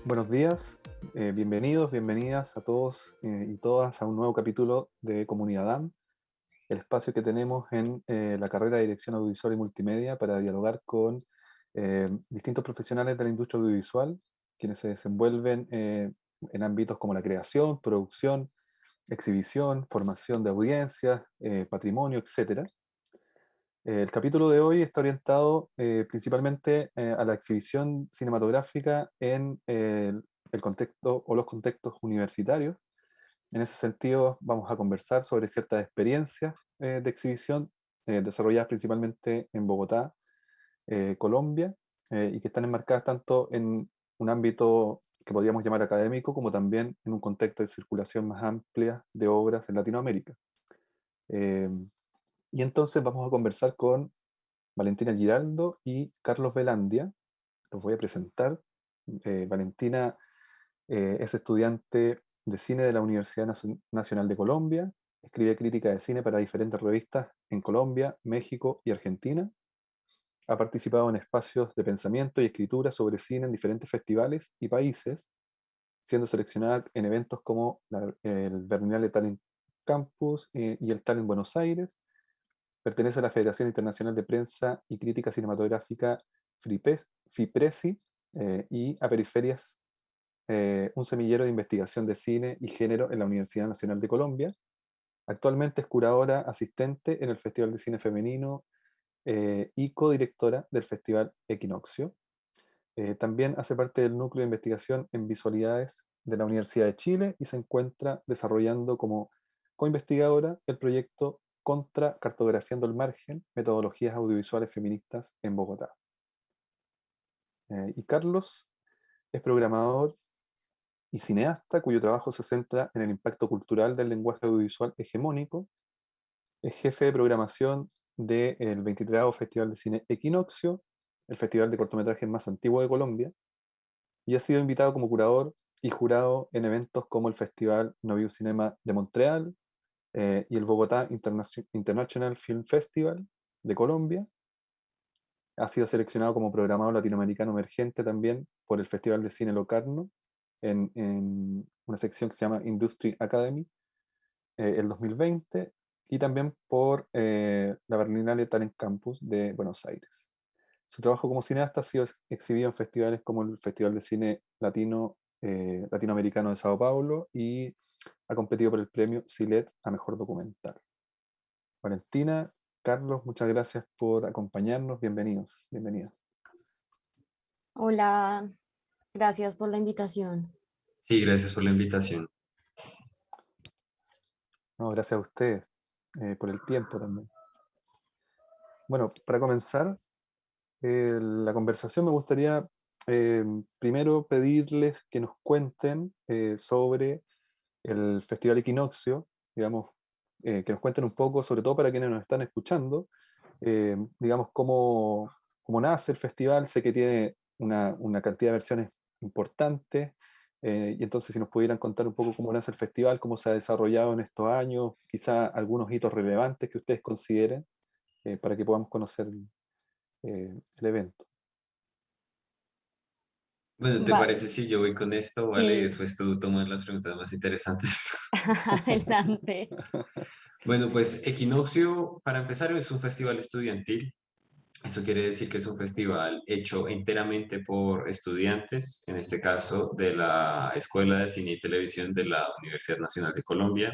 Buenos días, bienvenidos, bienvenidas a todos y todas a un nuevo capítulo de Comunidad AM, el espacio que tenemos en la carrera de Dirección Audiovisual y Multimedia para dialogar con distintos profesionales de la industria audiovisual, quienes se desenvuelven en ámbitos como la creación, producción, exhibición, formación de audiencias, patrimonio, etcétera. El capítulo de hoy está orientado principalmente a la exhibición cinematográfica en el contexto o los contextos universitarios. En ese sentido, vamos a conversar sobre ciertas experiencias de exhibición desarrolladas principalmente en Bogotá, Colombia, y que están enmarcadas tanto en un ámbito que podríamos llamar académico, como también en un contexto de circulación más amplia de obras en Latinoamérica. Eh, y entonces vamos a conversar con Valentina Giraldo y Carlos Velandia. Los voy a presentar. Valentina es estudiante de cine de la Universidad Nacional de Colombia, escribe crítica de cine para diferentes revistas en Colombia, México y Argentina. Ha participado en espacios de pensamiento y escritura sobre cine en diferentes festivales y países, siendo seleccionada en eventos como el Berlinale Talent Campus y el Talent Buenos Aires. Pertenece a la Federación Internacional de Prensa y Crítica Cinematográfica FIPRESI y a Periferias, un semillero de investigación de cine y género en la Universidad Nacional de Colombia. Actualmente es curadora asistente en el Festival de Cine Femenino y codirectora del Festival Equinoccio. También hace parte del núcleo de investigación en visualidades de la Universidad de Chile y se encuentra desarrollando como coinvestigadora el proyecto Contra Cartografiando el Margen, metodologías audiovisuales feministas en Bogotá. Y Carlos es programador y cineasta cuyo trabajo se centra en el impacto cultural del lenguaje audiovisual hegemónico. Es jefe de programación del 23º Festival de Cine Equinoccio, el festival de cortometrajes más antiguo de Colombia, y ha sido invitado como curador y jurado en eventos como el Festival Noviu Cinema de Montreal y el Bogotá International Film Festival de Colombia. Ha sido seleccionado como programador latinoamericano emergente también por el Festival de Cine Locarno en una sección que se llama Industry Academy el 2020 y también por la Berlinale Talent Campus de Buenos Aires. Su trabajo como cineasta ha sido exhibido en festivales como el Festival de Cine Latinoamericano de Sao Paulo y ha competido por el premio CILET a Mejor Documental. Valentina, Carlos, muchas gracias por acompañarnos. Bienvenidos, bienvenidas. Hola, gracias por la invitación. Sí, gracias por la invitación. No, gracias a ustedes por el tiempo también. Bueno, para comenzar la conversación me gustaría primero pedirles que nos cuenten sobre el Festival Equinoccio, digamos, que nos cuenten un poco, sobre todo para quienes nos están escuchando, digamos, cómo nace el festival. Sé que tiene una cantidad de versiones importantes, y entonces si nos pudieran contar un poco cómo nace el festival, cómo se ha desarrollado en estos años, quizá algunos hitos relevantes que ustedes consideren, para que podamos conocer el evento. Bueno, ¿te Vale, parece si yo voy con esto, vale? Y sí, después tú tomas las preguntas más interesantes. adelante. Bueno, pues Equinoccio, para empezar, es un festival estudiantil. Esto quiere decir que es un festival hecho enteramente por estudiantes, en este caso de la Escuela de Cine y Televisión de la Universidad Nacional de Colombia,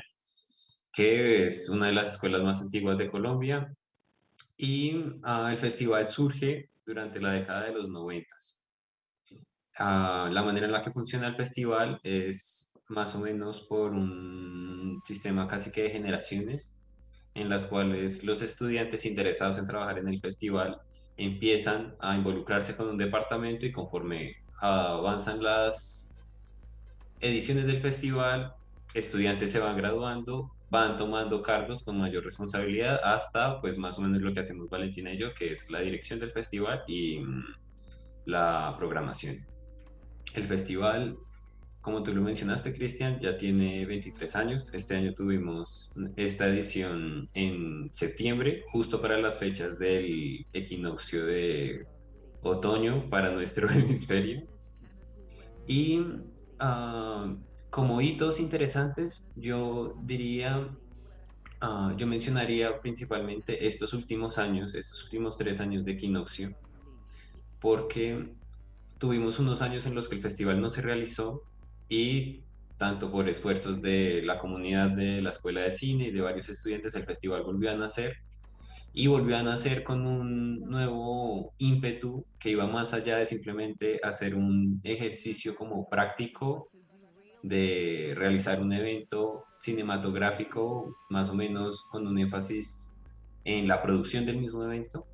que es una de las escuelas más antiguas de Colombia. Y el festival surge durante la década de los 90. La manera en la que funciona el festival es más o menos por un sistema casi que de generaciones, en las cuales los estudiantes interesados en trabajar en el festival empiezan a involucrarse con un departamento y conforme avanzan las ediciones del festival, estudiantes se van graduando, van tomando cargos con mayor responsabilidad hasta pues más o menos lo que hacemos Valentina y yo, que es la dirección del festival y la programación. El festival, como tú lo mencionaste, Cristian, ya tiene 23 años. Este año tuvimos esta edición en septiembre, justo para las fechas del equinoccio de otoño para nuestro hemisferio. Y ah, como hitos interesantes, yo diría, yo mencionaría principalmente estos últimos años, estos últimos 3 años de Equinoccio, porque tuvimos unos años en los que el festival no se realizó y tanto por esfuerzos de la comunidad de la Escuela de Cine y de varios estudiantes, el festival volvió a nacer y volvió a nacer con un nuevo ímpetu que iba más allá de simplemente hacer un ejercicio como práctico de realizar un evento cinematográfico más o menos con un énfasis en la producción del mismo evento,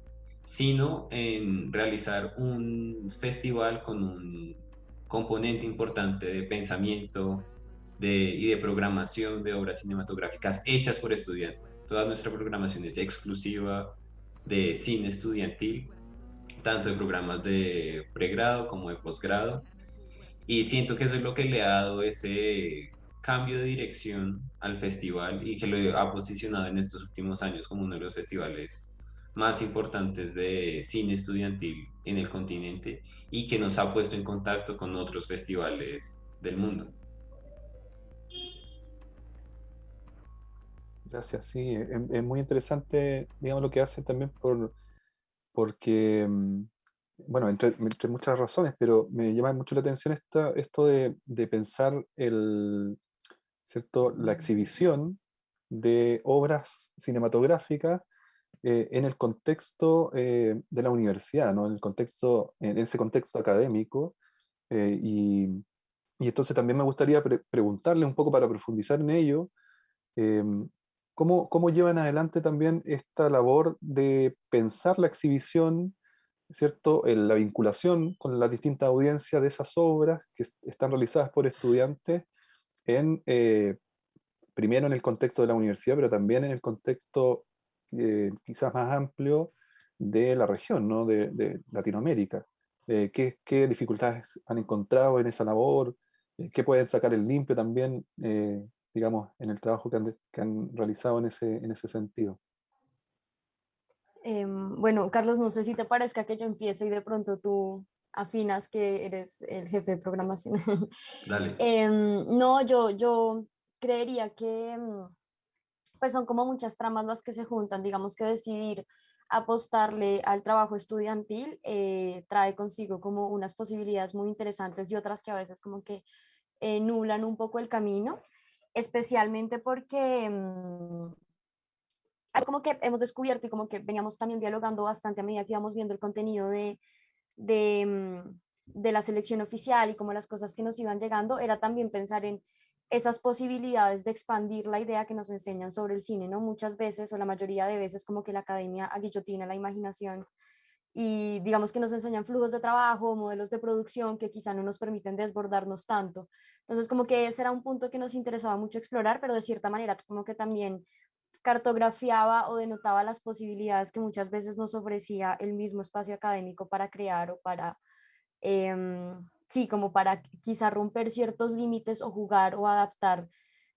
sino en realizar un festival con un componente importante de pensamiento y de programación de obras cinematográficas hechas por estudiantes. Toda nuestra programación es exclusiva de cine estudiantil, tanto de programas de pregrado como de posgrado, y siento que eso es lo que le ha dado ese cambio de dirección al festival y que lo ha posicionado en estos últimos años como uno de los festivales más importantes de cine estudiantil en el continente y que nos ha puesto en contacto con otros festivales del mundo. Gracias, sí, es muy interesante, digamos, lo que hace también porque, bueno, entre muchas razones, pero me llama mucho la atención esto de pensar ¿cierto? La exhibición de obras cinematográficas en el contexto de la universidad, ¿no? En ese contexto académico. eh, y, y entonces también me gustaría preguntarle un poco para profundizar en ello, eh, ¿cómo llevan adelante también esta labor de pensar la exhibición, ¿cierto? La vinculación con las distintas audiencias de esas obras que están realizadas por estudiantes en, primero en el contexto de la universidad, pero también en el contexto quizás más amplio de la región, ¿no? De Latinoamérica. ¿Qué dificultades han encontrado en esa labor? ¿Qué pueden sacar el limpio también, digamos, en el trabajo que han realizado en ese sentido? Bueno, Carlos, no sé si te parezca que yo empiece y de pronto tú afinas que eres el jefe de programación. Dale. No, yo creería que pues son como muchas tramas las que se juntan. Digamos que decidir apostarle al trabajo estudiantil trae consigo como unas posibilidades muy interesantes y otras que a veces como que nublan un poco el camino, especialmente porque algo como que hemos descubierto y como que veníamos también dialogando bastante a medida que íbamos viendo el contenido de la selección oficial y como las cosas que nos iban llegando, era también pensar en esas posibilidades de expandir la idea que nos enseñan sobre el cine, ¿no? Muchas veces, o la mayoría de veces, como que la academia aguillotina la imaginación y digamos que nos enseñan flujos de trabajo, modelos de producción que quizá no nos permiten desbordarnos tanto. Entonces, como que ese era un punto que nos interesaba mucho explorar, pero de cierta manera como que también cartografiaba o denotaba las posibilidades que muchas veces nos ofrecía el mismo espacio académico para crear o para, sí, como para quizá romper ciertos límites o jugar o adaptar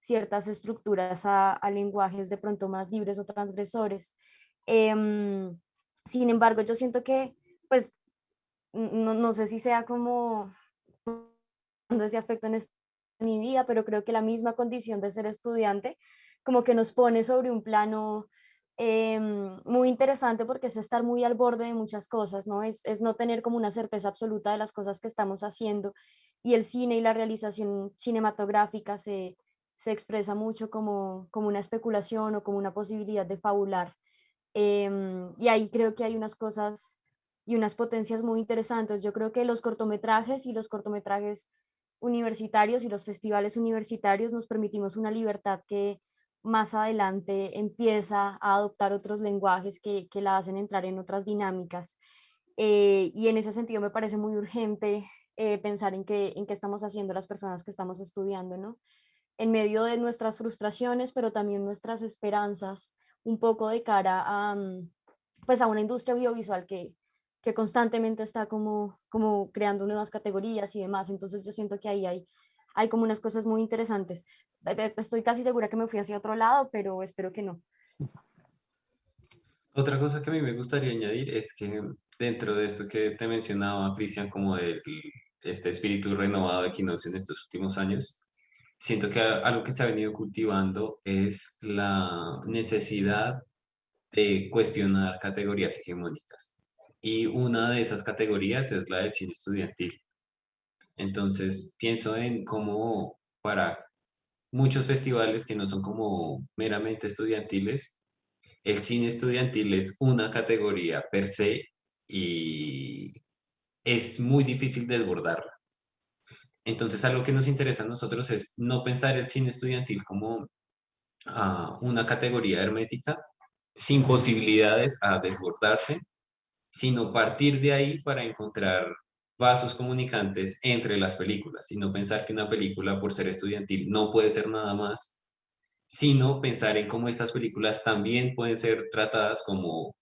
ciertas estructuras a lenguajes de pronto más libres o transgresores. Em, Sin embargo, yo siento que, pues, no sé si sea como dando ese afecto en mi vida, pero creo que la misma condición de ser estudiante como que nos pone sobre un plano muy interesante porque es estar muy al borde de muchas cosas, ¿no? Es no tener como una certeza absoluta de las cosas que estamos haciendo y el cine y la realización cinematográfica se expresa mucho como una especulación o como una posibilidad de fabular. Y ahí creo que hay unas cosas y unas potencias muy interesantes. Yo creo que los cortometrajes y los cortometrajes universitarios y los festivales universitarios nos permitimos una libertad que más adelante empieza a adoptar otros lenguajes que la hacen entrar en otras dinámicas. Y en ese sentido me parece muy urgente pensar en qué estamos haciendo las personas que estamos estudiando, ¿no? En medio de nuestras frustraciones, pero también nuestras esperanzas, un poco de cara a, pues a una industria audiovisual que constantemente está como creando nuevas categorías y demás. Entonces yo siento que ahí hay como unas cosas muy interesantes. Estoy casi segura que me fui hacia otro lado, pero espero que no. Otra cosa que a mí me gustaría añadir es que dentro de esto que te mencionaba, Cristian, como del este espíritu renovado de Equinoccio en estos últimos años, siento que algo que se ha venido cultivando es la necesidad de cuestionar categorías hegemónicas. Y una de esas categorías es la del cine estudiantil. Entonces, pienso en cómo para muchos festivales que no son como meramente estudiantiles, el cine estudiantil es una categoría per se y es muy difícil desbordarla. Entonces, algo que nos interesa a nosotros es no pensar el cine estudiantil como una categoría hermética sin posibilidades a desbordarse, sino partir de ahí para encontrar vasos comunicantes entre las películas, sino pensar que una película, por ser estudiantil, no puede ser nada más, sino pensar en cómo estas películas también pueden ser tratadas como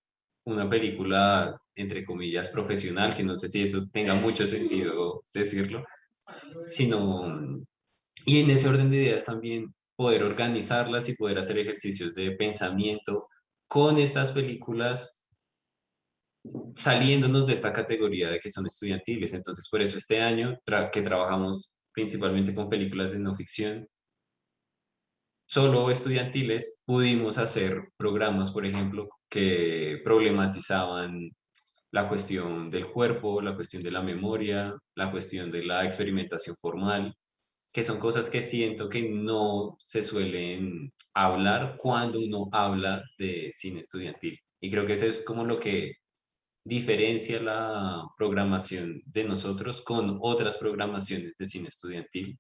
una película, entre comillas, profesional, que no sé si eso tenga mucho sentido decirlo, sino, y en ese orden de ideas también poder organizarlas y poder hacer ejercicios de pensamiento con estas películas saliéndonos de esta categoría de que son estudiantiles. Entonces, por eso este año que trabajamos principalmente con películas de no ficción, solo estudiantiles, pudimos hacer programas, por ejemplo, que problematizaban la cuestión del cuerpo, la cuestión de la memoria, la cuestión de la experimentación formal, que son cosas que siento que no se suelen hablar cuando uno habla de cine estudiantil. Y creo que eso es como lo que diferencia la programación de nosotros con otras programaciones de cine estudiantil.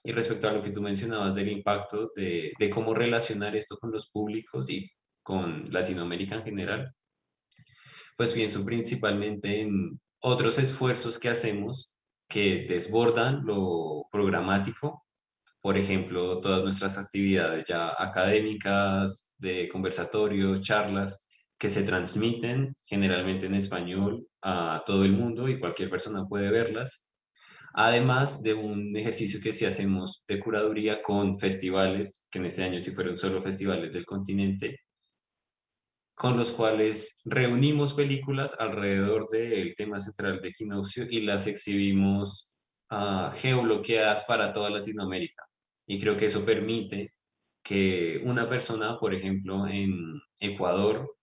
Y respecto a lo que tú mencionabas del impacto de cómo relacionar esto con los públicos y con Latinoamérica en general, pues pienso principalmente en otros esfuerzos que hacemos que desbordan lo programático. Por ejemplo, todas nuestras actividades ya académicas, de conversatorios, charlas, que se transmiten generalmente en español a todo el mundo y cualquier persona puede verlas. Además de un ejercicio que sí hacemos de curaduría con festivales, que en este año sí fueron solo festivales del continente, con los cuales reunimos películas alrededor del tema central de Equinoccio y las exhibimos geobloqueadas para toda Latinoamérica. Y creo que eso permite que una persona, por ejemplo, en Ecuador,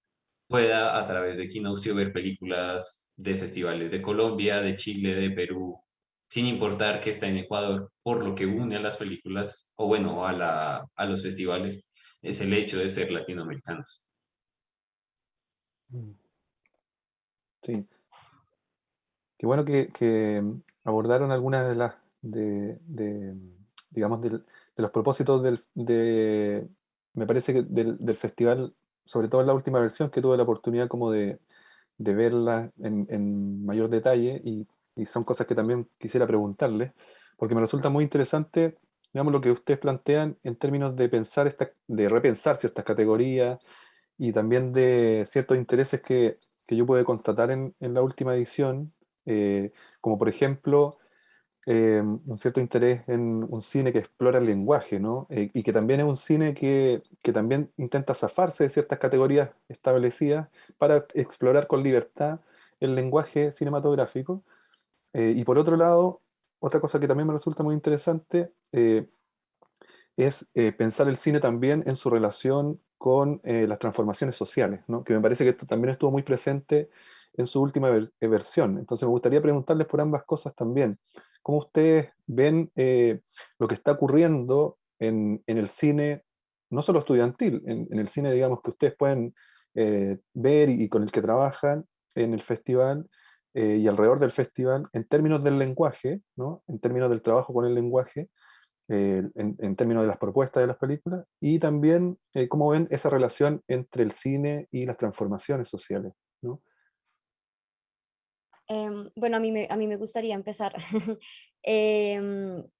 pueda a través de Equinoccio ver películas de festivales de Colombia, de Chile, de Perú, sin importar que está en Ecuador, por lo que une a las películas, o bueno, a los festivales, es el hecho de ser latinoamericanos. Mm. Sí, qué bueno que abordaron algunas de las, digamos, de los propósitos me parece que del festival, sobre todo en la última versión, que tuve la oportunidad como de verla en mayor detalle y son cosas que también quisiera preguntarles, porque me resulta muy interesante, digamos, lo que ustedes plantean en términos de pensar de repensar ciertas categorías y también de ciertos intereses que yo pude constatar en la última edición, como por ejemplo un cierto interés en un cine que explora el lenguaje, ¿no? Y que también es un cine que también intenta zafarse de ciertas categorías establecidas para explorar con libertad el lenguaje cinematográfico. Y por otro lado, otra cosa que también me resulta muy interesante es pensar el cine también en su relación con las transformaciones sociales, ¿no? Que me parece que esto también estuvo muy presente en su última versión. Entonces me gustaría preguntarles por ambas cosas también. ¿Cómo ustedes ven lo que está ocurriendo en el cine, no solo estudiantil, en el cine, digamos, que ustedes pueden ver y con el que trabajan en el festival y alrededor del festival, en términos del lenguaje, ¿no? En términos del trabajo con el lenguaje? En términos de las propuestas de las películas, y también cómo ven esa relación entre el cine y las transformaciones sociales, ¿no? Bueno, a mí me gustaría empezar.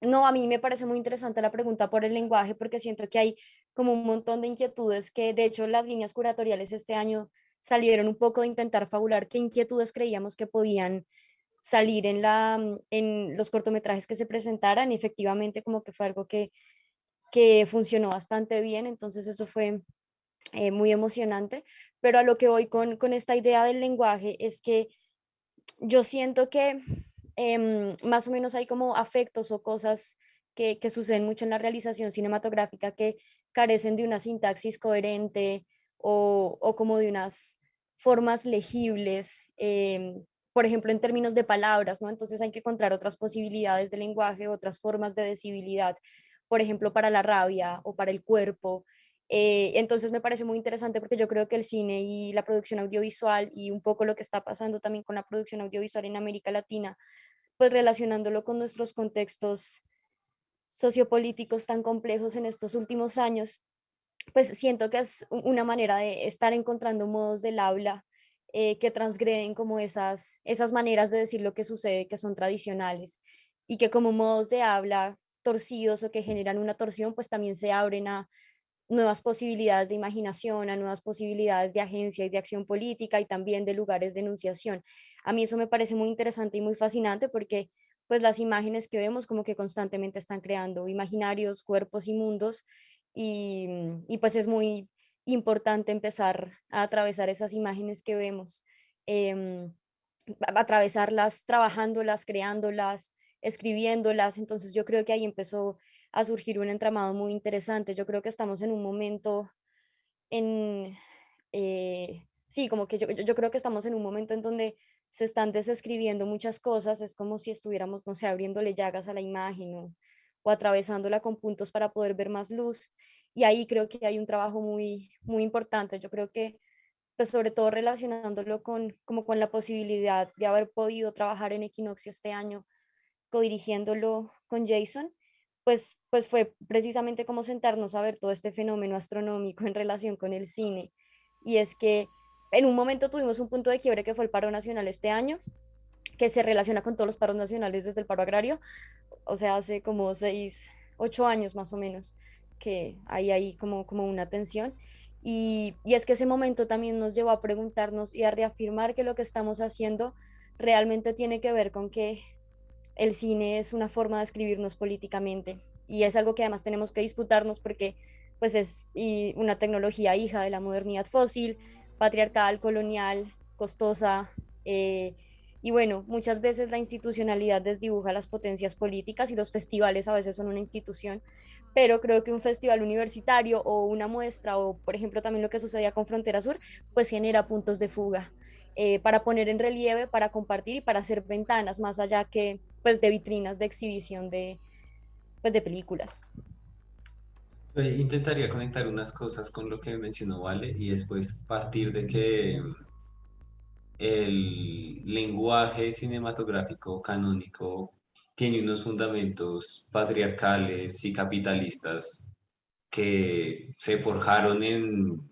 No, a mí me parece muy interesante la pregunta por el lenguaje porque siento que hay como un montón de inquietudes que de hecho las líneas curatoriales este año salieron un poco de intentar fabular qué inquietudes creíamos que podían salir en los cortometrajes que se presentaran y efectivamente como que fue algo que funcionó bastante bien, entonces eso fue muy emocionante, pero a lo que voy con esta idea del lenguaje es que yo siento que más o menos hay como afectos o cosas que suceden mucho en la realización cinematográfica que carecen de una sintaxis coherente o como de unas formas legibles, por ejemplo, en términos de palabras, ¿no? Entonces hay que encontrar otras posibilidades de lenguaje, otras formas de decibilidad, por ejemplo, para la rabia o para el cuerpo. Entonces me parece muy interesante porque yo creo que el cine y la producción audiovisual y un poco lo que está pasando también con la producción audiovisual en América Latina, pues relacionándolo con nuestros contextos sociopolíticos tan complejos en estos últimos años, pues siento que es una manera de estar encontrando modos del habla que transgreden como esas maneras de decir lo que sucede que son tradicionales y que como modos de habla torcidos o que generan una torsión, pues también se abren a nuevas posibilidades de imaginación, a nuevas posibilidades de agencia y de acción política y también de lugares de enunciación. A mí eso me parece muy interesante y muy fascinante porque pues las imágenes que vemos como que constantemente están creando imaginarios, cuerpos y mundos y pues es muy importante empezar a atravesar esas imágenes que vemos, em, atravesarlas, trabajándolas, creándolas, escribiéndolas. Entonces yo creo que ahí empezó a surgir un entramado muy interesante. Yo creo que estamos en un momento en, sí, como que yo creo que estamos en un momento en donde se están desescribiendo muchas cosas, es como si estuviéramos, no sé, abriéndole llagas a la imagen o atravesándola con puntos para poder ver más luz. Y ahí creo que hay un trabajo muy, muy importante. Yo creo que, pues sobre todo relacionándolo con, como con la posibilidad de haber podido trabajar en Equinoccio este año, codirigiéndolo con Jason, pues fue precisamente como sentarnos a ver todo este fenómeno astronómico en relación con el cine. Y es que en un momento tuvimos un punto de quiebre que fue el paro nacional este año, que se relaciona con todos los paros nacionales desde el paro agrario, o sea, hace como 8 años más o menos, que hay ahí como una tensión. Y es que ese momento también nos llevó a preguntarnos y a reafirmar que lo que estamos haciendo realmente tiene que ver con que el cine es una forma de escribirnos políticamente y es algo que además tenemos que disputarnos porque pues es una tecnología hija de la modernidad fósil, patriarcal, colonial, costosa, y bueno, muchas veces la institucionalidad desdibuja las potencias políticas y los festivales a veces son una institución, pero creo que un festival universitario o una muestra o por ejemplo también lo que sucedía con Frontera Sur, pues genera puntos de fuga para poner en relieve, para compartir y para hacer ventanas más allá que pues de vitrinas de exhibición pues, de películas. Intentaría conectar unas cosas con lo que mencionó Vale y después partir de que el lenguaje cinematográfico canónico tiene unos fundamentos patriarcales y capitalistas que se forjaron en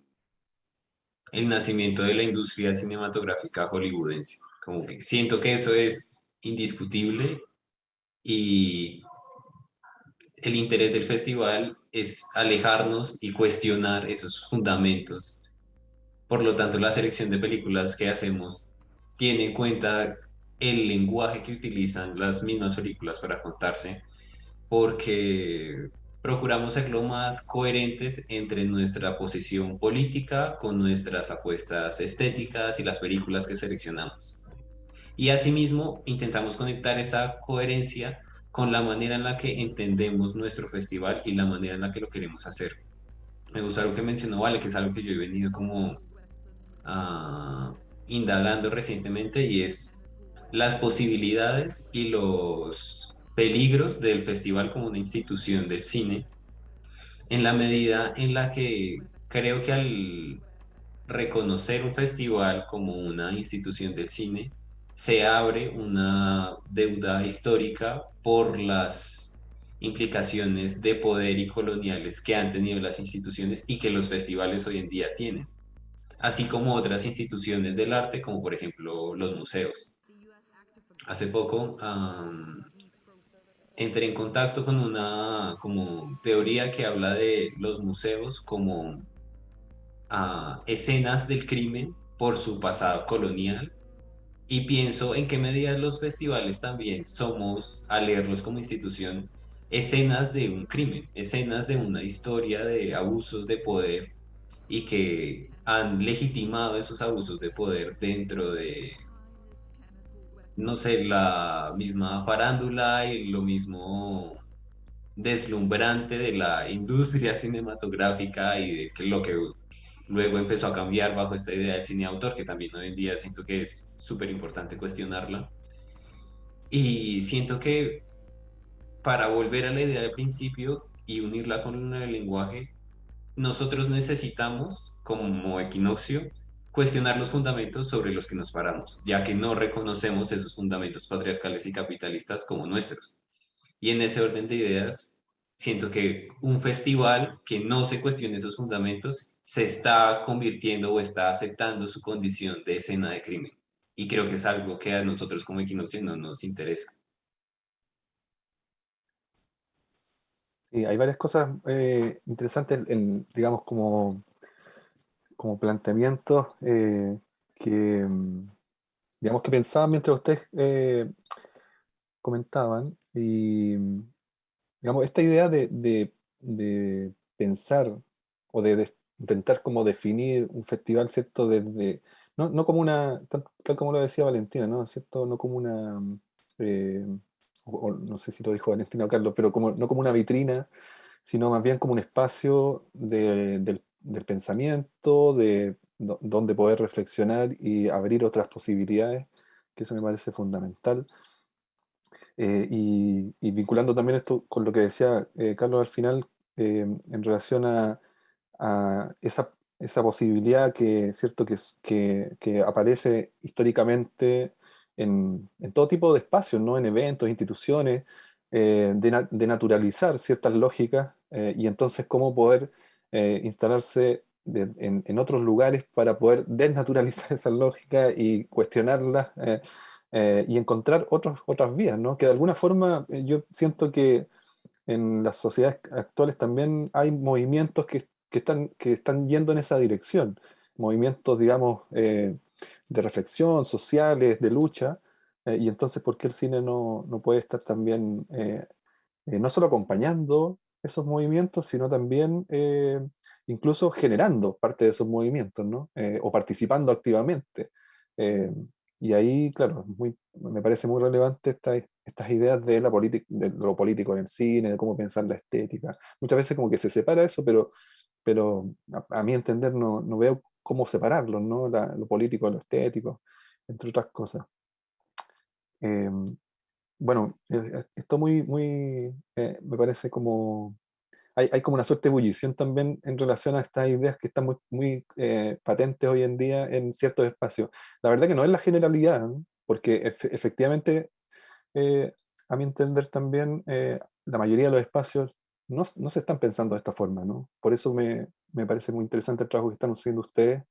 el nacimiento de la industria cinematográfica hollywoodense. Como que siento que eso es indiscutible y el interés del festival es alejarnos y cuestionar esos fundamentos. Por lo tanto, la selección de películas que hacemos tiene en cuenta el lenguaje que utilizan las mismas películas para contarse, porque procuramos ser lo más coherentes entre nuestra posición política con nuestras apuestas estéticas y las películas que seleccionamos. Y asimismo, intentamos conectar esa coherencia con la manera en la que entendemos nuestro festival y la manera en la que lo queremos hacer. Me gusta lo que mencionó Vale, que es algo que yo he venido como ah, indagando recientemente y es las posibilidades y los peligros del festival como una institución del cine, en la medida en la que creo que al reconocer un festival como una institución del cine, se abre una deuda histórica por las implicaciones de poder y coloniales que han tenido las instituciones y que los festivales hoy en día tienen, así como otras instituciones del arte, como por ejemplo los museos. Hace poco entré en contacto con una como teoría que habla de los museos como escenas del crimen por su pasado colonial y pienso en qué medida los festivales también somos, al leerlos como institución, escenas de un crimen, escenas de una historia de abusos de poder y que han legitimado esos abusos de poder dentro de no sé, la misma farándula y lo mismo deslumbrante de la industria cinematográfica y de que lo que luego empezó a cambiar bajo esta idea del cine autor, que también hoy en día siento que es súper importante cuestionarla. Y siento que para volver a la idea del principio y unirla con el lenguaje, nosotros necesitamos, como equinoccio, cuestionar los fundamentos sobre los que nos paramos, ya que no reconocemos esos fundamentos patriarcales y capitalistas como nuestros. Y en ese orden de ideas, siento que un festival que no se cuestione esos fundamentos se está convirtiendo o está aceptando su condición de escena de crimen. Y creo que es algo que a nosotros como equinoccio no nos interesa. Y hay varias cosas interesantes, digamos, como planteamientos que, digamos, que pensaba mientras ustedes comentaban. Y, digamos, esta idea de pensar o de intentar como definir un festival, ¿cierto? Desde, no como una, tal como lo decía Valentina, ¿no? ¿Cierto? No como una, eh, o no sé si lo dijo Valentina o Carlos, pero como, no como una vitrina, sino más bien como un espacio del pensamiento, donde poder reflexionar y abrir otras posibilidades, que eso me parece fundamental. Y vinculando también esto con lo que decía Carlos al final, en relación a esa posibilidad que, ¿cierto? Que aparece históricamente en todo tipo de espacios, ¿no? En eventos, instituciones, de naturalizar ciertas lógicas y entonces cómo poder instalarse en otros lugares para poder desnaturalizar esas lógicas y cuestionarlas. Y encontrar otras vías, ¿no? Que de alguna forma yo siento que en las sociedades actuales también hay movimientos que están yendo en esa dirección, movimientos, digamos, de reflexión, sociales, de lucha, y entonces, ¿por qué el cine no puede estar también, no solo acompañando esos movimientos, sino también incluso generando parte de esos movimientos, ¿no? O participando activamente. Eh, y ahí, claro, me parece muy relevante estas ideas de de lo político en el cine, de cómo pensar la estética. Muchas veces como que se separa eso, pero a mi entender no veo cómo separarlo, ¿no? Lo político de lo estético, entre otras cosas. Eh, bueno, esto me parece como hay como una suerte de ebullición también en relación a estas ideas que están muy patentes hoy en día en ciertos espacios. La verdad que no es la generalidad, ¿no? Porque efectivamente, eh, a mi entender también, la mayoría de los espacios no se están pensando de esta forma, ¿no? Por eso me parece muy interesante el trabajo que están haciendo ustedes,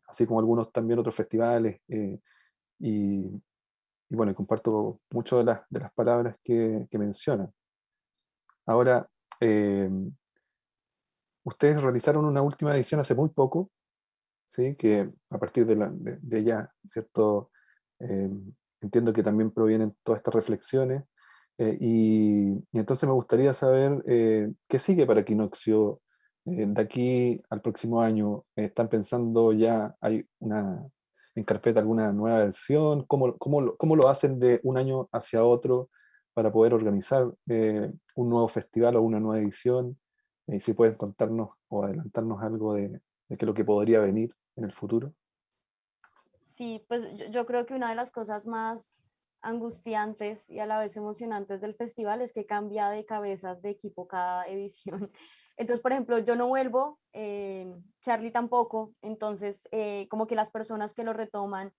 así como algunos también otros festivales, y, y bueno, comparto mucho de las palabras que mencionan. Ahora, eh, ustedes realizaron una última edición hace muy poco, ¿sí? Que a partir de ella, ¿cierto? Eh, entiendo que también provienen todas estas reflexiones. Y entonces me gustaría saber qué sigue para Quinoxio de aquí al próximo año. ¿Están pensando ya, hay en carpeta alguna nueva versión? ¿Cómo lo hacen de un año hacia otro para poder organizar un nuevo festival o una nueva edición? Si pueden contarnos o adelantarnos algo de qué es lo que podría venir en el futuro. Sí, pues yo creo que una de las cosas más angustiantes y a la vez emocionantes del festival es que cambia de cabezas de equipo cada edición. Entonces, por ejemplo, yo no vuelvo, Charlie tampoco, entonces como que las personas que lo retoman,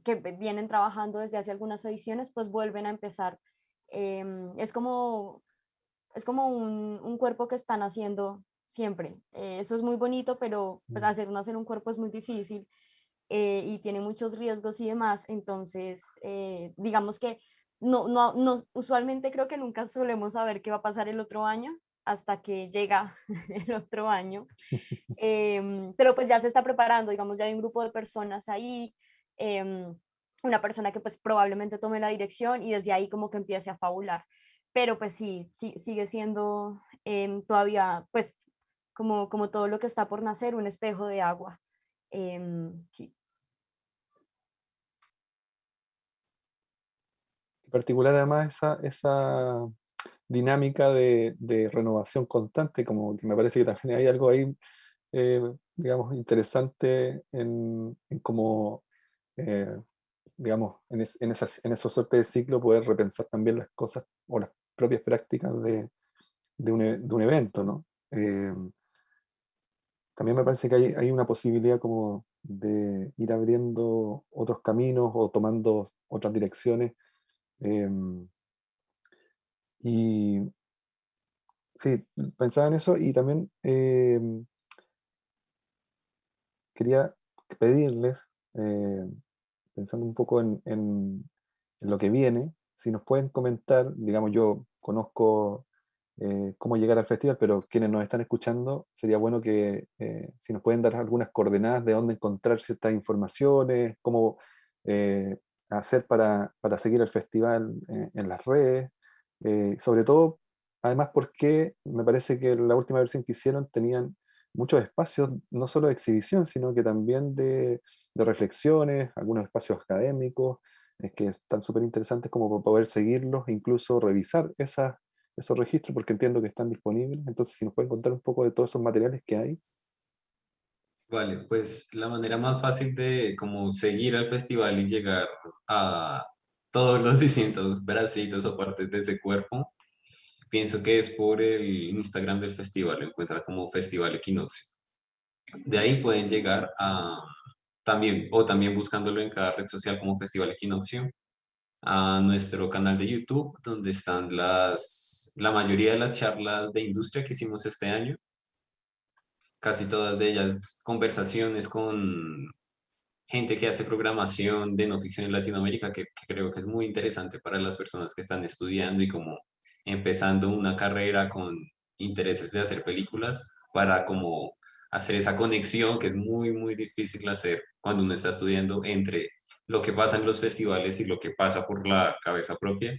que vienen trabajando desde hace algunas ediciones, pues vuelven a empezar. Es como un cuerpo que están haciendo siempre. Eso es muy bonito, pero pues Mm. hacer nacer un cuerpo es muy difícil y tiene muchos riesgos y demás. Entonces, digamos que usualmente creo que nunca solemos saber qué va a pasar el otro año hasta que llega el otro año. Pero pues ya se está preparando, digamos, ya hay un grupo de personas ahí, una persona que pues probablemente tome la dirección y desde ahí como que empiece a fabular. Pero pues sí, sí sigue siendo todavía pues como todo lo que está por nacer, un espejo de agua. Sí. En particular además esa dinámica de renovación constante, como que me parece que también hay algo ahí, digamos, interesante en cómo, eh, digamos, en esa suerte de ciclo poder repensar también las cosas o las propias prácticas de un evento, ¿no? También me parece que hay una posibilidad como de ir abriendo otros caminos o tomando otras direcciones. Y sí, pensaba en eso y también quería pedirles, pensando un poco en lo que viene, si nos pueden comentar, digamos, yo conozco cómo llegar al festival, pero quienes nos están escuchando, sería bueno que si nos pueden dar algunas coordenadas de dónde encontrar ciertas informaciones, cómo eh, hacer para seguir el festival en las redes, sobre todo, además porque me parece que la última versión que hicieron tenían muchos espacios, no solo de exhibición, sino que también de reflexiones, algunos espacios académicos, que están súper interesantes como para poder seguirlos e incluso revisar esos registros, porque entiendo que están disponibles. Entonces, si nos pueden contar un poco de todos esos materiales que hay. Vale, pues la manera más fácil de como seguir al festival y llegar a todos los distintos bracitos o partes de ese cuerpo, pienso que es por el Instagram del festival, lo encuentra como Festival Equinoccio. De ahí pueden llegar a también, o también buscándolo en cada red social como Festival Equinoccio, a nuestro canal de YouTube, donde están la mayoría de las charlas de industria que hicimos este año, casi todas de ellas conversaciones con gente que hace programación de no ficción en Latinoamérica, que creo que es muy interesante para las personas que están estudiando y como empezando una carrera con intereses de hacer películas, para como hacer esa conexión que es muy, muy difícil hacer cuando uno está estudiando entre lo que pasa en los festivales y lo que pasa por la cabeza propia.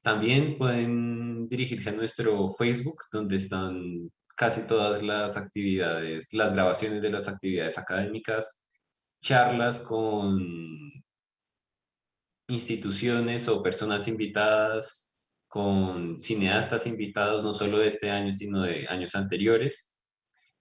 También pueden dirigirse a nuestro Facebook, donde están casi todas las actividades, las grabaciones de las actividades académicas, charlas con instituciones o personas invitadas, con cineastas invitados, no solo de este año, sino de años anteriores.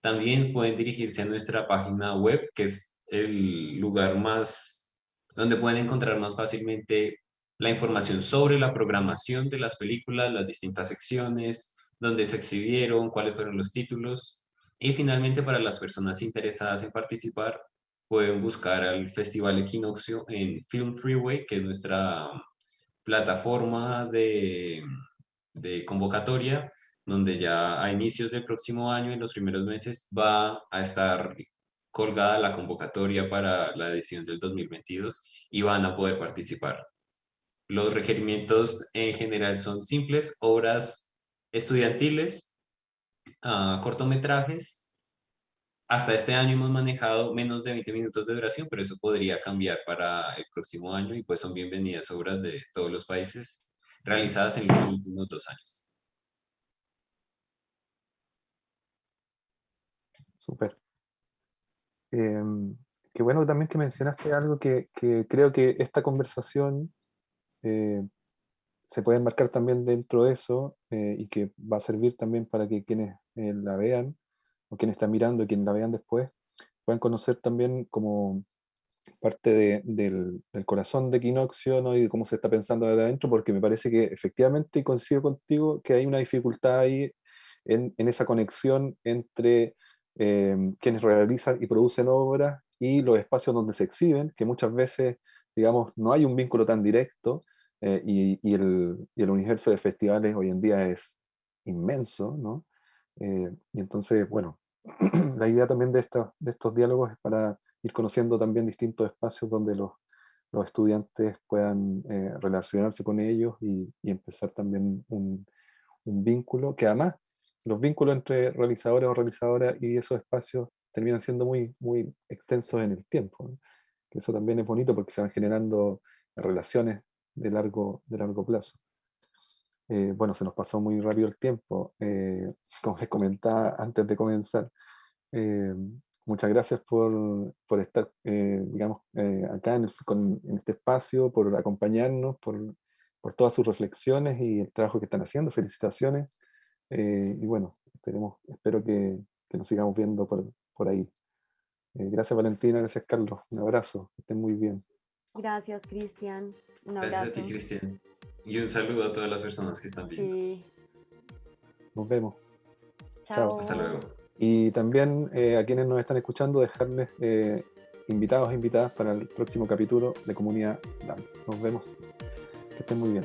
También pueden dirigirse a nuestra página web, que es el lugar más donde pueden encontrar más fácilmente la información sobre la programación de las películas, las distintas secciones, dónde se exhibieron, cuáles fueron los títulos. Y finalmente, para las personas interesadas en participar, pueden buscar al Festival Equinoccio en Film Freeway, que es nuestra plataforma de convocatoria, donde ya a inicios del próximo año, en los primeros meses, va a estar colgada la convocatoria para la edición del 2022 y van a poder participar. Los requerimientos en general son simples: obras estudiantiles, cortometrajes. Hasta este año hemos manejado menos de 20 minutos de duración, pero eso podría cambiar para el próximo año, y pues son bienvenidas obras de todos los países realizadas en los últimos 2 años. Súper. Qué bueno también que mencionaste algo que creo que esta conversación eh, se puede enmarcar también dentro de eso y que va a servir también para que quienes la vean o quienes están mirando y quienes la vean después puedan conocer también como parte del corazón de Equinoccio, ¿no? Y de cómo se está pensando desde adentro, porque me parece que efectivamente, y coincido contigo, que hay una dificultad ahí en esa conexión entre quienes realizan y producen obras y los espacios donde se exhiben, que muchas veces, digamos, no hay un vínculo tan directo, y el universo de festivales hoy en día es inmenso, ¿no? Y entonces, bueno, la idea también de estos diálogos es para ir conociendo también distintos espacios donde los estudiantes puedan relacionarse con ellos y empezar también un vínculo, que además los vínculos entre realizadores o realizadoras y esos espacios terminan siendo muy, muy extensos en el tiempo, ¿no? Que eso también es bonito porque se van generando relaciones de largo plazo. Bueno, se nos pasó muy rápido el tiempo, como les comentaba antes de comenzar. Eh, Muchas gracias por estar, digamos, acá en este espacio, por acompañarnos, por todas sus reflexiones y el trabajo que están haciendo. Felicitaciones. Y bueno, espero que nos sigamos viendo por ahí. Gracias, Valentina. Gracias, Carlos. Un abrazo. Que estén muy bien. Gracias, Cristian. Un Gracias a ti, abrazo. Cristian. Y un saludo a todas las personas que están viendo. Sí, Nos vemos. chao. Hasta luego. Y también a quienes nos están escuchando, dejarles invitados e invitadas para el próximo capítulo de Comunidad DAM. Nos vemos. Que estén muy bien.